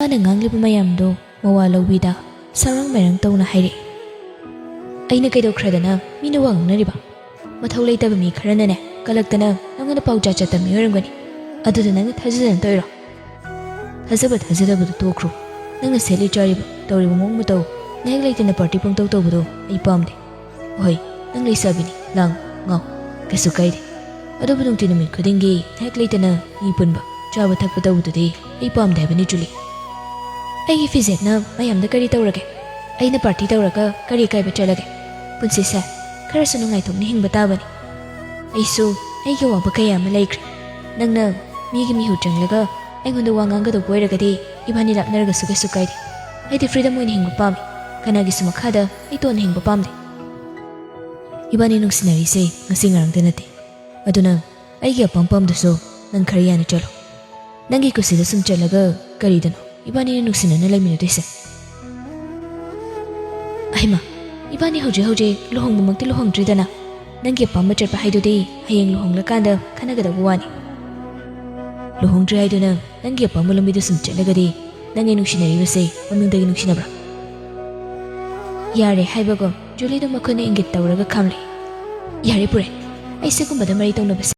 ꯃꯥꯅ ꯉꯥꯡꯂꯤꯕ ꯃꯌꯥꯝꯗꯣ ꯃꯋꯥ ꯂꯧꯕꯤꯗ ꯁꯔꯥꯡ ꯃꯔꯥꯡ ꯇꯧꯅ ꯍꯥꯏꯔꯛꯏ꯫ ꯑꯩꯅ ꯀꯩꯗꯧꯈ꯭ꯔꯗꯅ ꯃꯤꯅ ꯋꯥ ꯉꯥꯡꯅꯔꯤꯕ? ꯃꯊꯧ ꯂꯩꯇꯕ ꯃꯤ ꯈꯔꯅꯅꯦ ꯀꯜꯂꯛꯇꯅ ꯅꯪꯉꯣꯟꯗ ꯄꯥꯎꯖꯥ ꯆꯠꯇꯕ ꯃꯤ ꯑꯣꯏꯔꯝꯒꯅꯤ꯫ ꯑꯗꯨꯗ ꯅꯪꯅ ꯊꯥꯖꯗꯅ ꯇꯧꯔꯤꯔꯣ? ꯊꯥꯖꯕ ꯊꯥꯖꯗꯕꯗꯨ ꯇꯣꯛꯈ꯭ꯔꯣ꯫ ꯅꯪꯅ ꯁꯦꯠꯂꯤ ꯆꯥꯔꯤꯕ ꯇꯧꯔꯤꯕ ꯃꯑꯣꯡ ꯃꯇꯧ ꯉꯥꯏꯍꯥꯛ ꯂꯩꯇꯅ ꯄꯥꯔꯇꯤ ꯄꯪꯇꯧ ꯇꯧꯕꯗꯣ ꯑꯩ ꯄꯥꯝꯗꯦ꯫ ꯍꯣꯏ ꯅꯪ ꯂꯩꯁꯥꯕꯤꯅꯤ, ꯂꯥꯡ ꯉꯥꯎ ꯀꯩꯁꯨ ꯀꯥꯏꯗꯦ꯫ ꯑꯗꯨꯕꯨ ꯅꯨꯡꯇꯤ ꯅꯨꯃꯤꯠ ꯈꯨꯗꯤꯡꯒꯤ ꯉꯥꯏꯍꯥꯛ ꯂꯩꯇꯅ ꯃꯤ ꯄꯨꯟꯕ ꯆꯥꯕ ꯊꯛꯄ ꯇꯧꯕꯗꯨꯗꯤ ꯑꯩ ꯄꯥꯝꯗꯦ ꯍꯥꯏꯕꯅꯤ ꯖꯨꯂꯤ꯫ ꯑꯩꯒꯤ ꯐꯤꯖꯦꯠꯅ ꯃꯌꯥꯝꯗ ꯀꯔꯤ ꯇꯧꯔꯒꯦ? ꯑꯩꯅ ꯄꯥꯔꯇꯤ ꯇꯧꯔꯒ ꯀꯔꯤ ꯀꯥꯏꯕ ꯆꯠꯂꯒꯦ? ꯄꯨꯟꯁꯤꯁꯦ ꯈꯔꯁꯨ ꯅꯨꯡꯉꯥꯏꯊꯣꯛꯅ ꯍꯤꯡꯕ ꯇꯥꯕꯅꯤ꯫ ꯑꯩꯁꯨ ꯑꯩꯒꯤ ꯑꯋꯥꯕ ꯀꯌꯥ ꯑꯃ ꯂꯩꯈ꯭ꯔꯦ꯫ ꯅꯪꯅ ꯃꯤꯒꯤ ꯃꯤꯍꯨ ꯆꯪꯂꯒ ꯑꯩꯉꯣꯟꯗ ꯋꯥ ꯉꯥꯡꯒꯗꯧꯕ ꯑꯣꯏꯔꯒꯗꯤ ꯏꯕꯥꯅꯤ ꯂꯥꯞꯅꯔꯒꯁꯨ ꯀꯩꯁꯨ ꯀꯥꯏꯗꯦ꯫ ꯑꯩꯗꯤ ꯐ꯭रीडम ꯑꯣꯏꯅ ꯍꯤꯡꯕ ꯄꯥꯝꯃꯤ꯫ ꯀꯅꯥꯒꯤꯁꯨ ꯃꯈꯥꯗ ꯑꯩ ꯇꯣꯟꯅ ꯍꯤꯡꯕ ꯄꯥꯝꯗꯦ꯫ ꯏꯕꯥꯅꯤ ꯅꯨꯡꯁꯤꯅꯔꯤꯁꯦ ꯉꯁꯤ ꯉꯔꯥꯡꯗ ꯅꯠꯇꯦ꯫ ꯑꯗꯨꯅ ꯑꯩꯒꯤ ꯑꯄꯥꯝ ꯄꯥꯝꯗꯁꯨ ꯅꯪ ꯈꯔ ꯌꯥꯅ ꯆꯠꯂꯣ꯫ ꯅꯪꯒꯤ ꯀꯨꯁꯤꯗ ꯁꯨꯝ ꯆꯠꯂꯒ ꯀꯔꯤꯗꯅꯣ ꯏꯕꯥꯅꯤꯅ ꯅꯨꯡꯁꯤꯅꯅ ꯂꯩꯃꯤꯟꯅꯗꯣꯏꯁꯦ? ꯑꯩꯃ 이반이 ꯍꯧꯖꯤꯛ ꯂꯨꯍꯣꯡꯕꯃꯛꯇꯤ ꯂꯨꯍꯣꯡꯗ꯭ꯔꯤꯗꯅ ꯅꯪꯒꯤ ꯑꯄꯥꯝꯕ ꯆꯠꯄ ꯍꯥꯏꯗꯨꯗꯤ ꯍꯌꯦꯡ ꯂꯨꯍꯣꯡꯂꯀꯥꯟꯗ ꯈꯟꯅꯒꯗꯕ ꯋꯥꯅꯤ꯫ ꯂꯨꯍꯣꯡꯗ꯭ꯔꯤ ꯍꯥꯏꯗꯨꯅ ꯅꯪꯒꯤ ꯑꯄꯥꯝꯕ ꯂꯝꯕꯤꯗ ꯁꯨꯝ ꯆꯠꯂꯒꯗꯤ ꯅꯪꯒꯤ ꯅꯨꯡꯁꯤꯅꯔꯤꯕꯁꯦ ꯃꯃꯤꯡꯗꯒꯤ ꯅꯨꯡꯁꯤꯅꯕ꯭ꯔꯥ? ꯌꯥꯔꯦ ꯍꯥꯏꯕꯒ ꯖꯨꯂꯤꯗ ꯃꯈꯨꯠꯅ ꯏꯪꯒꯤꯠ ꯇꯧꯔꯒ ꯈꯥꯝꯂꯛꯏ꯫ ꯌꯥꯔꯦ ꯄꯨꯔꯦ, ꯑꯩ ꯁꯤꯒꯨꯝꯕꯗ ꯃꯔꯤ ꯇꯧꯅꯕꯁꯦ